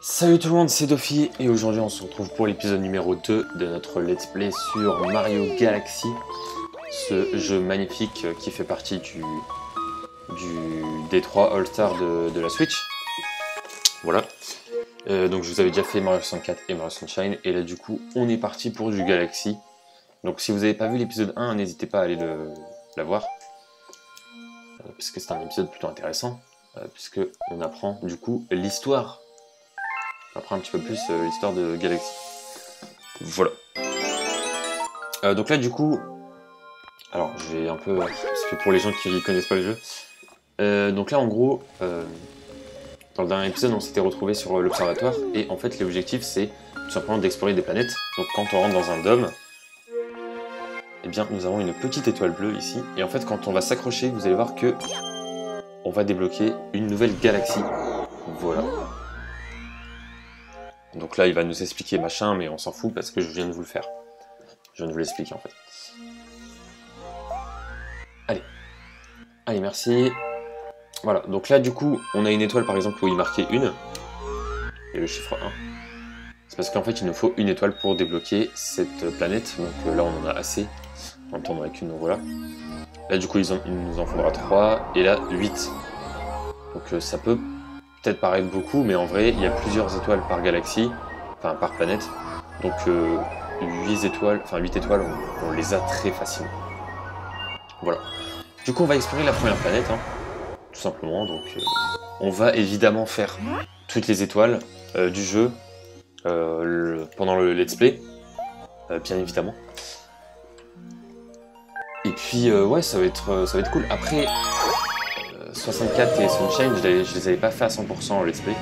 Salut tout le monde, c'est Dofi et aujourd'hui on se retrouve pour l'épisode numéro 2 de notre let's play sur Mario Galaxy, ce jeu magnifique qui fait partie du D3 All-Star de la Switch. Voilà. Donc je vous avais déjà fait Mario 64 et Mario Sunshine et là du coup on est parti pour du Galaxy. Donc si vous n'avez pas vu l'épisode 1, n'hésitez pas à aller la voir. Parce que c'est un épisode plutôt intéressant, puisque on apprend du coup l'histoire. On apprend un petit peu plus l'histoire de Galaxy. Voilà. Donc là du coup, alors je vais un peu, parce que pour les gens qui ne connaissent pas le jeu, donc là en gros, dans le dernier épisode on s'était retrouvé sur l'observatoire et en fait l'objectif c'est tout simplement d'explorer des planètes. Donc quand on rentre dans un dôme, eh bien nous avons une petite étoile bleue ici et en fait quand on va s'accrocher, vous allez voir que on va débloquer une nouvelle galaxie. Voilà. Donc là, il va nous expliquer machin, mais on s'en fout parce que je viens de vous le faire. Je viens de vous l'expliquer en fait. Allez. Allez, merci. Voilà, donc là du coup, on a une étoile par exemple où il marquait 1. Et le chiffre 1. C'est parce qu'en fait, il nous faut une étoile pour débloquer cette planète. Donc là, on en a assez. En même temps, on en a qu'une, donc voilà. Là du coup, il nous en faudra 3. Et là, 8. Donc ça peut peut-être paraître beaucoup, mais en vrai, il y a plusieurs étoiles par galaxie, enfin par planète. Donc 8 étoiles, on les a très facilement. Voilà. Du coup, on va explorer la première planète, hein, tout simplement. Donc on va évidemment faire toutes les étoiles du jeu pendant le let's play, bien évidemment. Et puis ouais, ça va être cool. Après 64 et Sunshine, je les avais pas fait à 100% en let's play.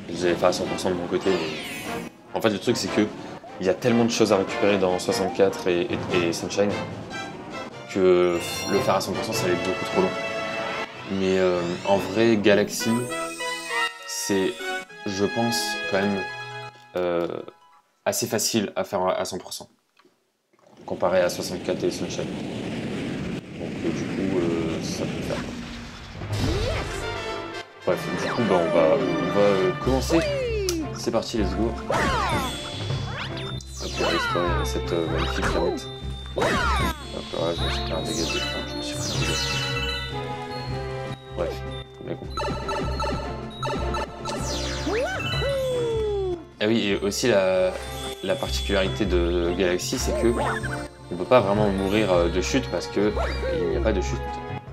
Je les avais fait à 100% de mon côté. Mais... en fait, le truc, c'est que il y a tellement de choses à récupérer dans 64 et Sunshine que le faire à 100%, ça va être beaucoup trop long. Mais en vrai, Galaxy, c'est, je pense, quand même assez facile à faire à 100%. Comparé à 64 et Sunshine. Donc du coup, ça peut le faire. Bref, du coup, bah, on va commencer. C'est parti, let's go. Hop, on va explorer cette magnifique planète. Hop là, je me suis fait un dégât d'écran, je me suis fait un dégât. Bref, bien compris. Ah oui, et aussi la particularité de Galaxy, c'est que on peut pas vraiment mourir de chute parce que il n'y a pas de chute.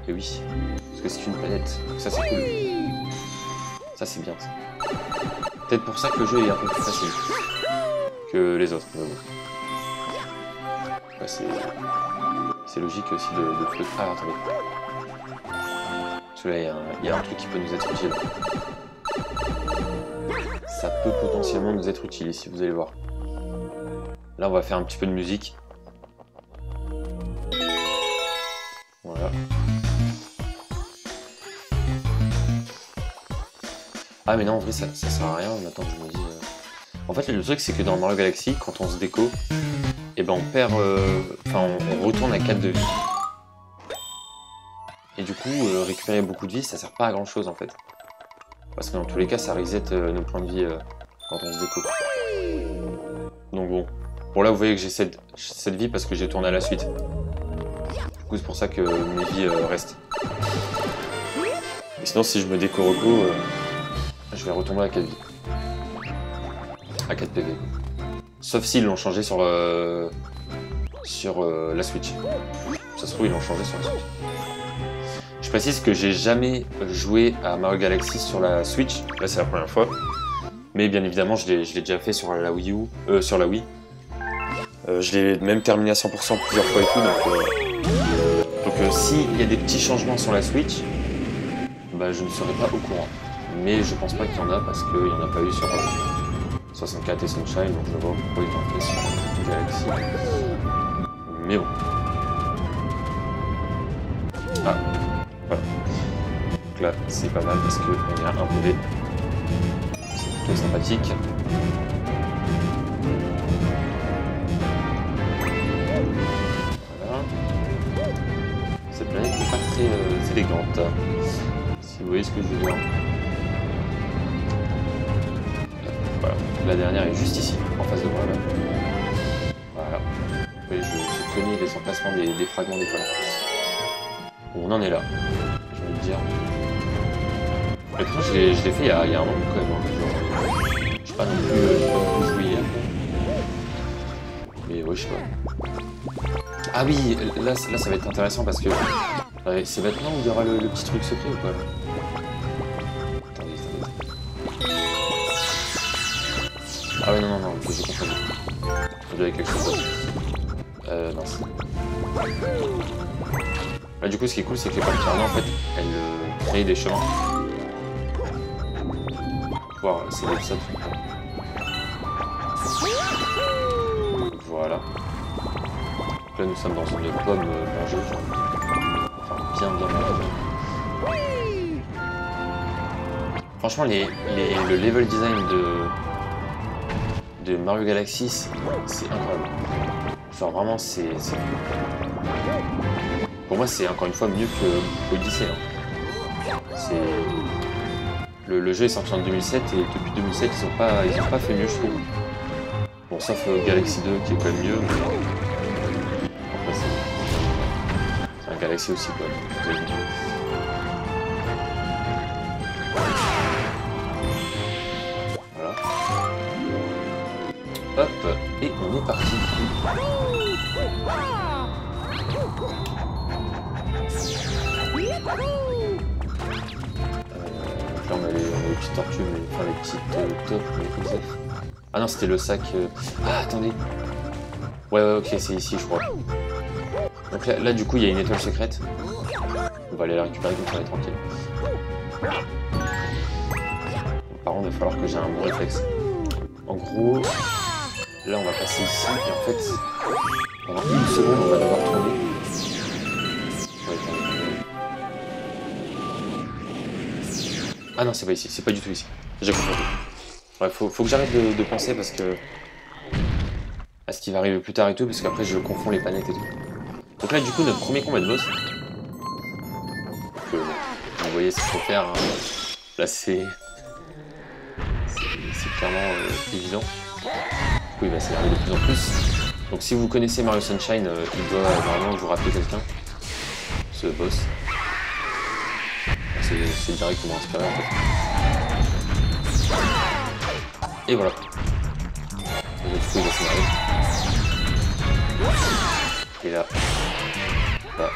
Et oui, parce que c'est une planète. Donc ça, c'est cool. Ça, c'est bien, ça. Peut-être pour ça que le jeu est un peu plus facile que les autres. Ouais, c'est logique aussi de trucs. Ah, attendez. Parce que là, il y a un truc qui peut nous être utile. Ça peut potentiellement nous être utile ici, vous allez voir. Là, on va faire un petit peu de musique. Voilà. Ah mais non, en vrai ça sert à rien, maintenant je me dis... En fait le truc c'est que dans Mario Galaxy, quand on se déco, et ben on perd... Enfin on retourne à 4 de vie. Et du coup, récupérer beaucoup de vie, ça sert pas à grand chose en fait. Parce que dans tous les cas, ça reset nos points de vie quand on se déco. Donc bon. Bon là vous voyez que j'ai cette vie parce que j'ai tourné à la suite. Du coup c'est pour ça que mes vies restent. Et sinon si je me déco reco... je vais retomber à 4 vies. À 4 PV. Sauf s'ils l'ont changé sur la Switch. Ça se trouve, ils l'ont changé sur la Switch. Je précise que j'ai jamais joué à Mario Galaxy sur la Switch. Là, c'est la première fois. Mais bien évidemment, je l'ai déjà fait sur la Wii U. Sur la Wii. Je l'ai même terminé à 100% plusieurs fois et tout. Donc s'il y a des petits changements sur la Switch, bah, je ne serai pas au courant. Mais je pense pas qu'il y en a parce qu'il n'y en a pas eu sur 64 et Sunshine, donc je vois pourquoi ils ont fait sur Galaxy. Mais bon. Ah, voilà. Donc là, c'est pas mal parce qu'on est à un PV. C'est plutôt sympathique. Voilà. Cette planète n'est pas très élégante. Si vous voyez ce que je veux dire. la dernière est juste ici, en face de moi là. Voilà. Oui, je connais les emplacements des fragments d'étoiles. On en est là, je vais le dire. Mais pourtant, je l'ai fait il y a un moment quand même. Hein. Je sais pas non plus joué hier. Mais ouais, je sais pas. Ah oui, là ça va être intéressant parce que c'est maintenant où il y aura le petit truc secret ou quoi là? Attendez. Ah ouais, non, j'ai confondu. Il y avait quelque chose d'autre. Mince. Là, du coup, ce qui est cool, c'est que les parties en fait, elles créent des chemins. Pouvoir essayer de ça. Voilà. Là, nous sommes dans une pomme mangeuse. Enfin, bien mangée. Franchement, le level design de Mario Galaxy, c'est incroyable. Genre, vraiment, c'est... Pour moi, c'est encore une fois mieux que Odyssey. Hein. Le jeu est sorti en 2007 et depuis 2007, ils ont pas fait mieux, je trouve. Bon, sauf Galaxy 2 qui est quand même mieux. Mais... Après, c'est un Galaxy aussi, quoi. Voilà. Hop, et on est parti. Là on a les petites tortues, enfin les petites tops, les XF. Ah non, c'était le sac. Ah, attendez. Ouais, ok, c'est ici, je crois. Donc là, du coup, il y a une étoile secrète. On va aller la récupérer comme ça, on est tranquille. Par contre, il va falloir que j'ai un bon réflexe. En gros, là, on va passer ici, et en fait, pendant une seconde, on va devoir tourner. Ah non, c'est pas ici, c'est pas du tout ici. J'ai compris. Ouais, faut que j'arrête de penser parce que... à ce qui va arriver plus tard et tout, parce qu'après je confonds les planètes et tout. Donc là, du coup, notre premier combat de boss. Donc, vous voyez ce qu'il faut faire. Hein. Là, c'est clairement évident. Du coup, il va s'énerver de plus en plus. Donc si vous connaissez Mario Sunshine, il doit vraiment vous rappeler quelqu'un. Ce boss. C'est directement inspiré en fait. Et voilà. Et du coup, il va s'énerver. Et là. Là.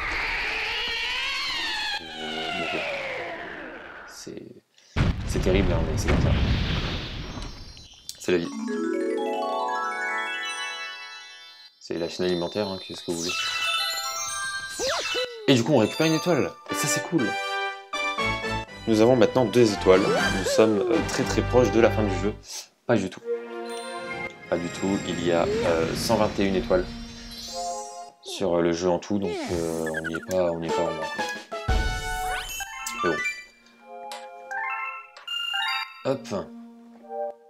C'est terrible, hein, mais c'est comme ça. C'est la vie. C'est la chaîne alimentaire, hein, qu'est-ce que vous voulez. Et du coup, on récupère une étoile. Et ça, c'est cool. Nous avons maintenant 2 étoiles. Nous sommes très très proches de la fin du jeu. Pas du tout. Pas du tout. Il y a 121 étoiles sur le jeu en tout, donc on n'y est pas vraiment. Mais bon. Hop.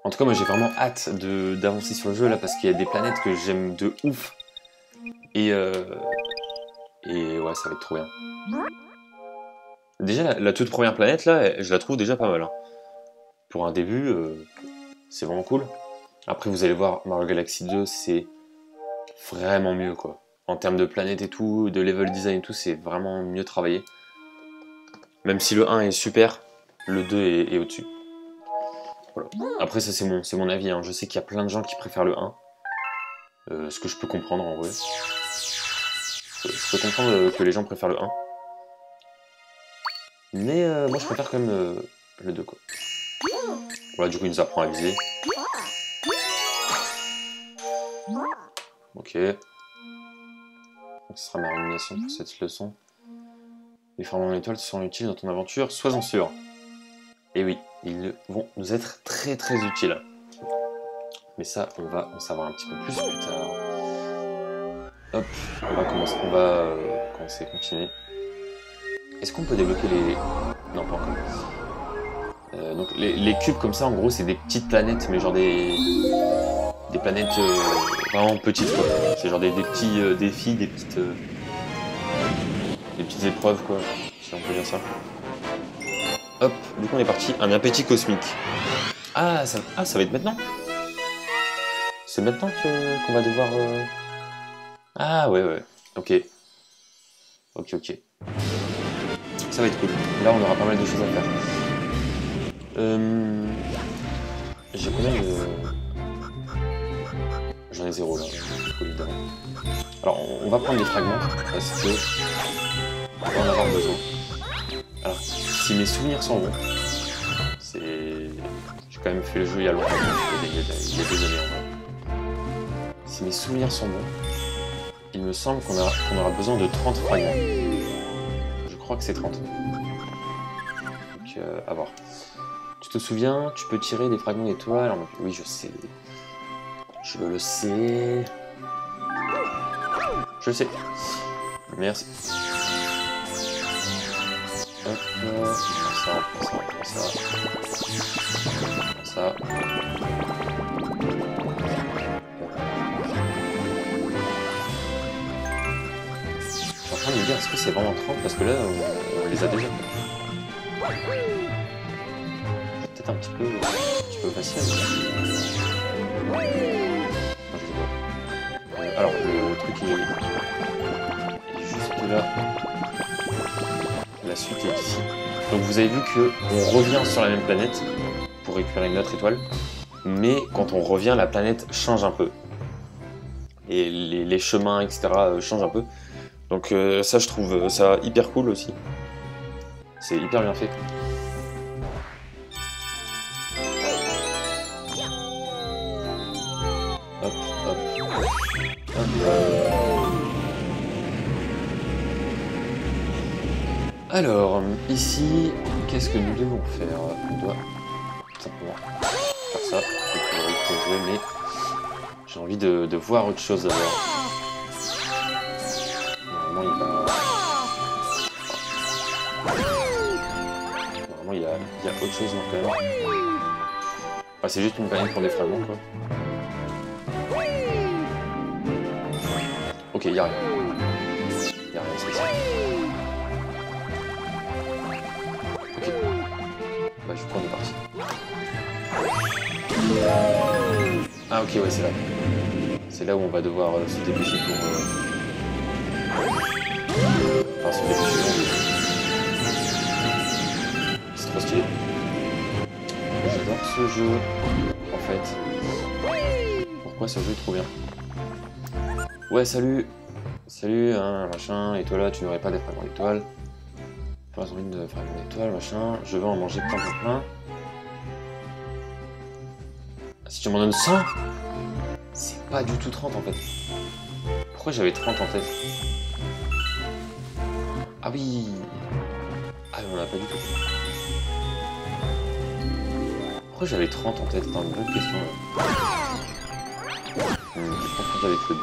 En tout cas, moi j'ai vraiment hâte d'avancer sur le jeu là parce qu'il y a des planètes que j'aime de ouf. Et ouais, ça va être trop bien. Déjà, la toute première planète, là, je la trouve déjà pas mal. Hein. Pour un début, c'est vraiment cool. Après, vous allez voir, Mario Galaxy 2, c'est vraiment mieux, quoi. En termes de planète et tout, de level design et tout, c'est vraiment mieux travaillé. Même si le 1 est super, le 2 est au-dessus. Voilà. Après, ça, c'est mon avis. Hein. Je sais qu'il y a plein de gens qui préfèrent le 1. Ce que je peux comprendre, en vrai. Je peux comprendre que les gens préfèrent le 1. Mais moi je préfère quand même le 2 quoi. Voilà, du coup il nous apprend à viser. Ok. Donc, ce sera ma rumination pour cette leçon. Les fragments d'étoiles sont utiles dans ton aventure, sois-en sûr. Et oui, ils vont nous être très très utiles. Mais ça, on va en savoir un petit peu plus tard. Hop, on va commencer à continuer. Est-ce qu'on peut débloquer les... Non, pas encore. Donc les cubes comme ça, en gros, c'est des petites planètes, mais genre des planètes vraiment petites, quoi. C'est genre des petits défis, des petites épreuves, quoi, si on peut dire ça. Hop, du coup on est parti. Un appétit cosmique. Ah, ça va être maintenant. C'est maintenant qu'on va devoir... Ah ouais, ouais, ok. Ok, ok. Ça va être cool. Là, on aura pas mal de choses à faire. J'ai combien de... J'en ai 0 là, du coup, évidemment. Alors, on va prendre des fragments, parce que... On va en avoir besoin. Alors, si mes souvenirs sont bons, c'est... J'ai quand même fait le jeu il y a longtemps, il y a des années en vrai. Si mes souvenirs sont bons, il me semble qu'on aura besoin de 30 fragments. Je crois que c'est 30. Donc, à voir. Tu te souviens, tu peux tirer des fragments d'étoiles. Oui, je sais. Je le sais. Je le sais. Merci. Hop, ça, ça. Je suis en train de me dire, est-ce que c'est vraiment 30? Parce que là, on les a déjà. Peut-être un petit peu facile. Non, je sais pas. Alors, le truc il est juste là. La suite est ici. Donc vous avez vu qu'on revient sur la même planète pour récupérer une autre étoile. Mais quand on revient, la planète change un peu. Et les chemins, etc. changent un peu. Donc ça, je trouve ça hyper cool aussi. C'est hyper bien fait. Hop, hop. Hop. Alors, ici, qu'est-ce que nous devons faire? On doit simplement faire ça, mais j'ai envie de voir autre chose d'abord. Normalement, il y a autre chose non, quand même. Ah, c'est juste une planète pour des fragments, quoi. Ok, il n'y a rien. Il n'y a rien de spécial. Ok. Bah, je crois qu'on est parti. Ah, ok, ouais, c'est là. C'est là où on va devoir se dépêcher pour... Enfin, se dépêcher. C'est trop stylé. J'adore ce jeu, en fait. Pourquoi ce jeu est trop bien? Ouais, salut. Salut, hein, machin. Et toi là, tu n'aurais pas des fragments d'étoiles? Pas envie de fragments d'étoiles, machin. Je vais en manger plein. Si tu m'en donnes 100, c'est pas du tout 30 en fait. Pourquoi j'avais 30 en tête? Ah oui. Ah, mais on n'a pas du tout. Pourquoi j'avais 30 en tête? Attends, une bonne question là. Je confonds avec le 2.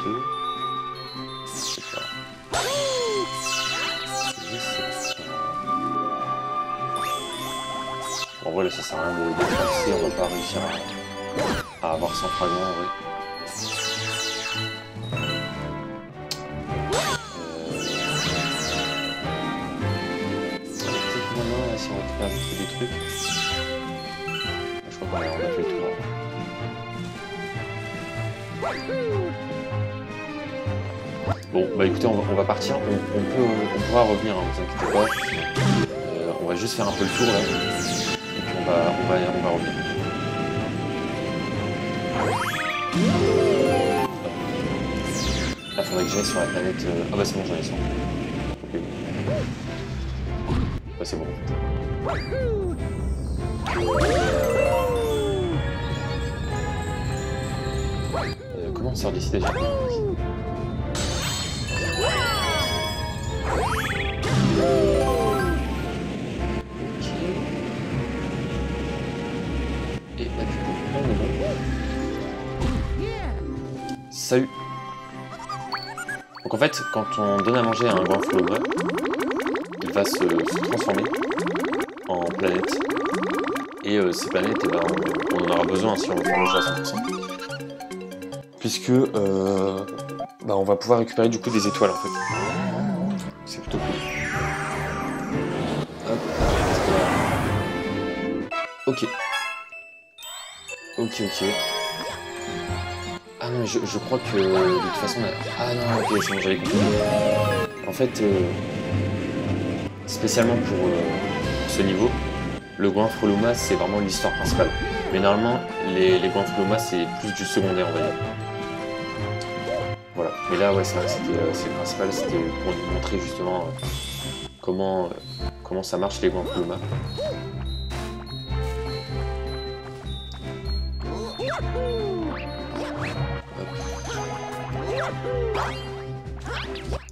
C'est pas. En vrai, là, ça sert à rien de penser, on va pas réussir à avoir 100 fragments en vrai. Peut-être maintenant, là, si on récupère des trucs. Je crois qu'on a fait le tour. Bon, bah écoutez, on va partir. On pourra revenir, hein, vous inquiétez pas. On va juste faire un peu le tour là. Et puis on va revenir. Là, faudrait que j'aille sur la planète. Ah bah c'est bon, j'en ai 100. Ok. Bah c'est bon en fait. Comment on sort d'ici déjà? Et là du coup, on est bon. Salut. Donc en fait, quand on donne à manger à un grand flower, il va se transformer en planète. Et ces planètes, eh ben, on en aura besoin si on veut faire le jeu à 100%. Puisque bah, on va pouvoir récupérer du coup des étoiles en fait. C'est plutôt cool. Hop. Ok. Ok. Ah Ah non, je crois que de toute façon... Ah non, ok, c'est bon, j'avais compris. En fait, spécialement pour ce niveau, le goinfre Luma, c'est vraiment l'histoire principale. Mais normalement, les goinfres Luma, c'est plus du secondaire, on va dire. Voilà. Mais là, ouais, c'est vrai que c'est le principal, c'était pour nous montrer justement comment ça marche les goinfres Luma.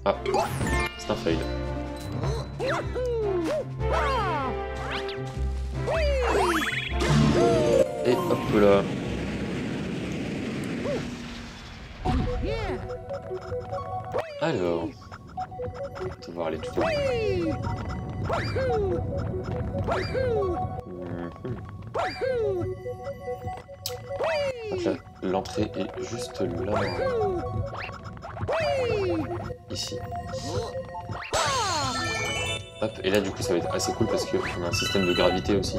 Ah, c'est un fail. Et hop là. Alors, on va voir les tutos. Donc l'entrée est juste là. Ici. Hop, et là du coup ça va être assez cool parce qu'on a un système de gravité aussi.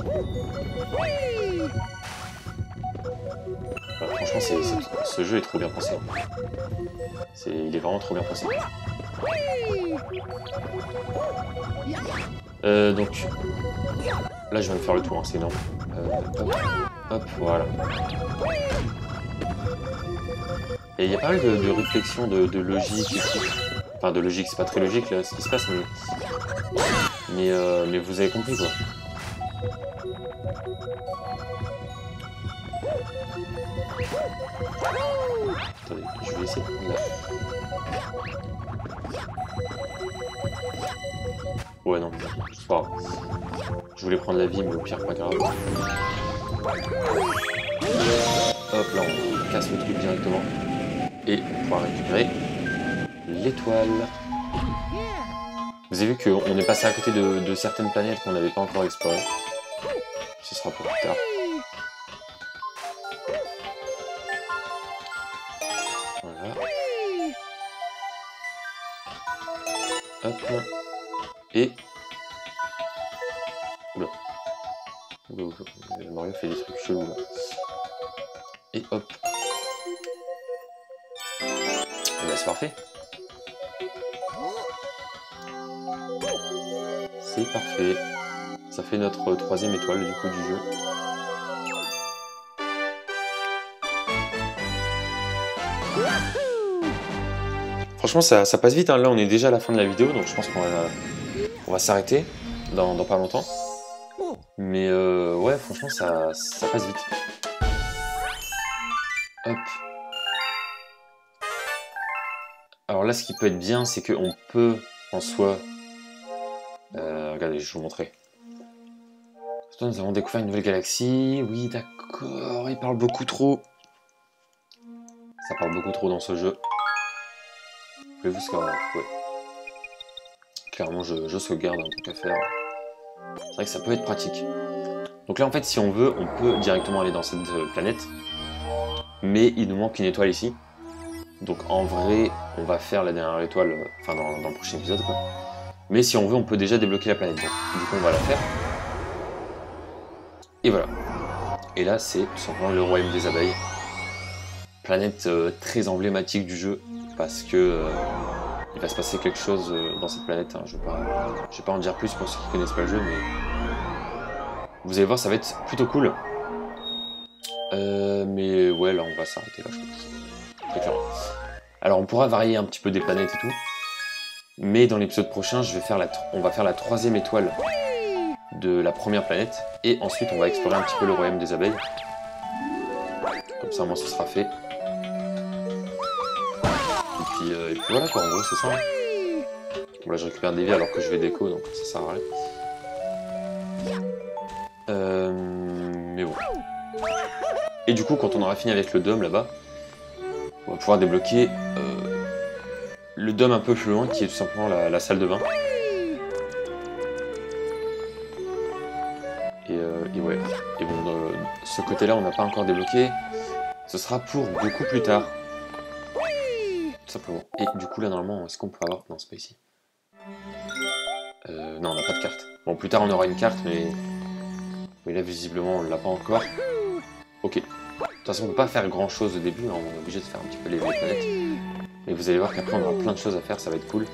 Voilà, franchement ce jeu est trop bien pensé. Il est vraiment trop bien pensé. Donc là je viens de faire le tour, hein, c'est énorme. Hop, hop, voilà. Et il y a pas mal de réflexions de logique et tout. Enfin de logique, c'est pas très logique là ce qui se passe, mais vous avez compris quoi. Attendez, je vais essayer de prendre là. Ouais non, c'est pas grave. Je voulais prendre la vie, mais au pire pas grave. Hop là, on casse le truc directement. Et on pourra récupérer l'étoile. Vous avez vu qu'on est passé à côté de certaines planètes qu'on n'avait pas encore explorées. Ce sera pour plus tard. Voilà. Hop. Et... Oula. Mario fait des trucs chelous là. Et hop. Et bah c'est parfait. C'est parfait. Ça fait notre troisième étoile du coup du jeu. Franchement ça passe vite, hein. Là on est déjà à la fin de la vidéo, donc je pense qu'on va s'arrêter dans pas longtemps. Mais ouais, franchement ça passe vite. Hop. Alors là ce qui peut être bien, c'est qu'on peut en soi... regardez, je vais vous montrer. Nous avons découvert une nouvelle galaxie. Oui, d'accord, il parle beaucoup trop. Ça parle beaucoup trop dans ce jeu. Voulez-vous sauvegarder? Ouais. Clairement, je sauvegarde, un truc à faire. C'est vrai que ça peut être pratique. Donc là, en fait, si on veut, on peut directement aller dans cette planète. Mais il nous manque une étoile ici. Donc en vrai, on va faire la dernière étoile, enfin dans le prochain épisode, quoi. Mais si on veut, on peut déjà débloquer la planète. Donc, du coup, on va la faire. Et voilà. Et là, c'est tout simplement le royaume des abeilles. Planète très emblématique du jeu, parce que il va se passer quelque chose dans cette planète. Hein. Je vais pas en dire plus pour ceux qui connaissent pas le jeu, mais vous allez voir, ça va être plutôt cool. Mais ouais, là, on va s'arrêter là, je pense. Très clairement. Alors, on pourra varier un petit peu des planètes et tout, mais dans l'épisode prochain, on va faire la troisième étoile de la première planète, et ensuite, on va explorer un petit peu le royaume des abeilles. Comme ça, moi, ce sera fait. Et puis voilà quoi, en gros c'est ça. Hein. Bon là je récupère des vies alors que je vais déco, donc ça sert à rien. Mais bon. Et du coup quand on aura fini avec le dôme là-bas, on va pouvoir débloquer le dôme un peu plus loin qui est tout simplement la salle de bain. Et ouais. Et bon, ce côté-là on n'a pas encore débloqué. Ce sera pour beaucoup plus tard. Tout simplement. Et du coup là normalement, est-ce qu'on peut avoir... Non, c'est pas ici. Non, on n'a pas de carte. Bon, plus tard on aura une carte, mais là visiblement on l'a pas encore. Ok. toute façon, on peut pas faire grand chose au début, hein, on est obligé de faire un petit peu les planètes. Et vous allez voir qu'après, on aura plein de choses à faire, ça va être cool.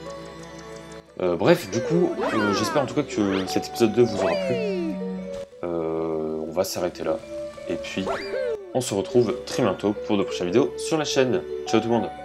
Bref, du coup, j'espère en tout cas que cet épisode 2 vous aura plu. On va s'arrêter là. Et puis, on se retrouve très bientôt pour de prochaines vidéos sur la chaîne. Ciao tout le monde!